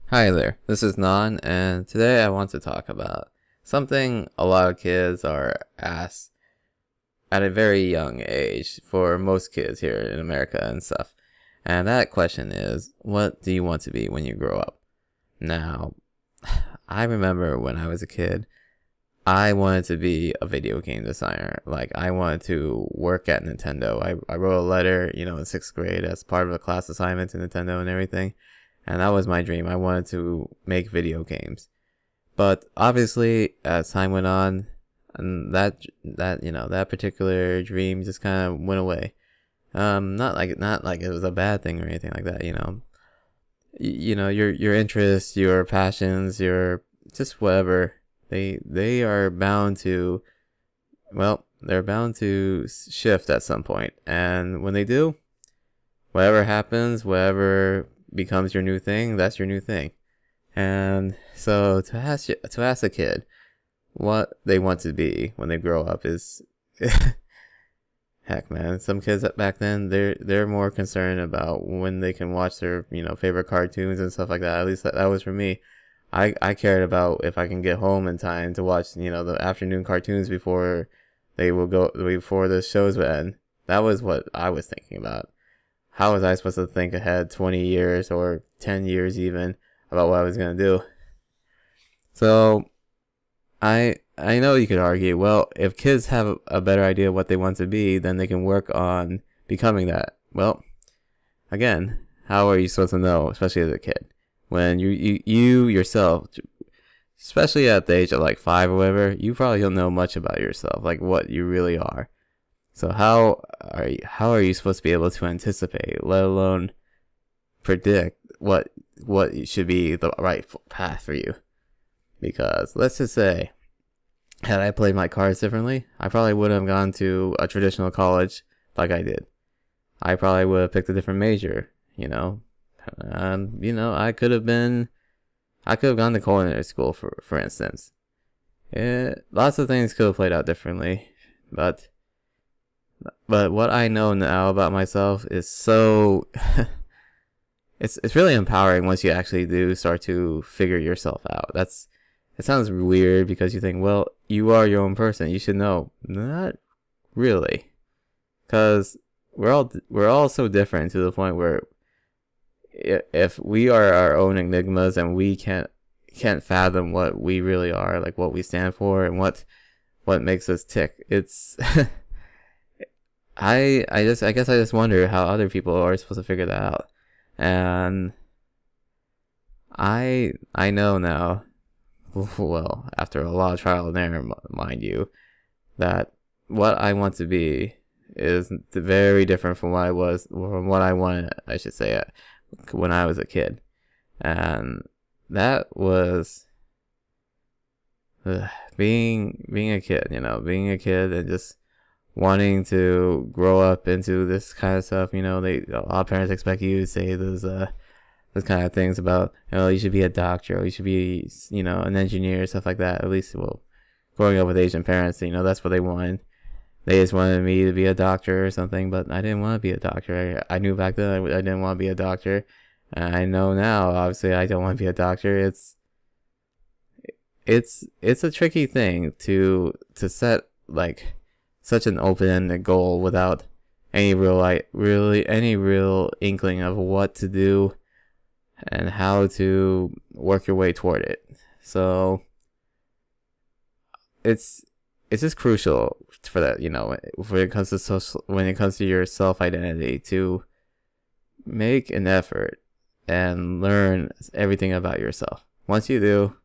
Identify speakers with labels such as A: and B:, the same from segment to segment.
A: Hi there, this is Nan, and today I want to talk about something a lot of kids are asked at a very young age for most kids here in America and stuff. And that question is, what do you want to be when you grow up? Now, I remember when I was a kid, I wanted to be a video game designer. Like, I wanted to work at Nintendo. I wrote a letter, in 6th grade as part of a class assignment to Nintendo and everything. And that was my dream. I wanted to make video games. But obviously, as time went on, and that particular dream just kind of went away. Not like it was a bad thing or anything like that, your interests, your passions, your just whatever, they are bound to, they're bound to shift at some point. And when they do, whatever happens, whatever becomes your new thing, that's your new thing. And so to ask a kid what they want to be when they grow up is heck, man. Some kids back then, they're more concerned about when they can watch their favorite cartoons and stuff like that. At least that was for me. I cared about if I can get home in time to watch the afternoon cartoons before the shows would end. That was what I was thinking about. How was I supposed to think ahead 20 years or 10 years even about what I was going to do? So I know you could argue, well, if kids have a better idea of what they want to be, then they can work on becoming that. Well, again, how are you supposed to know, especially as a kid, when you yourself, especially at the age of like 5 or whatever, you probably don't know much about yourself, like what you really are. So how are you supposed to be able to anticipate, let alone predict what should be the right path for you? Because let's just say, had I played my cards differently, I probably would have gone to a traditional college like I did. I probably would have picked a different major, I could have gone to culinary school for instance. Lots of things could have played out differently, but what I know now about myself is so it's really empowering once you actually do start to figure yourself out. It sounds weird because you think, well, you are your own person, you should know. Not really, because we're all so different to the point where if we are our own enigmas and we can't fathom what we really are, like what we stand for and what makes us tick, it's I guess I just wonder how other people are supposed to figure that out. And I know now, well, after a lot of trial and error, mind you, that what I want to be is very different from what I wanted, I should say, when I was a kid. And that was being a kid, being a kid and just wanting to grow up into this kind of stuff. A lot of parents expect you to say those kind of things about, you should be a doctor, or you should be, an engineer, stuff like that. At least, well, growing up with Asian parents, that's what they wanted. They just wanted me to be a doctor or something, but I didn't want to be a doctor. I knew back then I didn't want to be a doctor. And I know now, obviously, I don't want to be a doctor. It's a tricky thing to set like such an open-ended goal without any real inkling of what to do and how to work your way toward it. So it's just crucial for that, when it comes to your self-identity, to make an effort and learn everything about yourself. Once you do,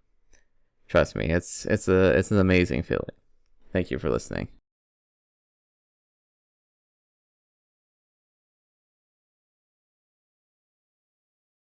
A: trust me, it's an amazing feeling. Thank you for listening.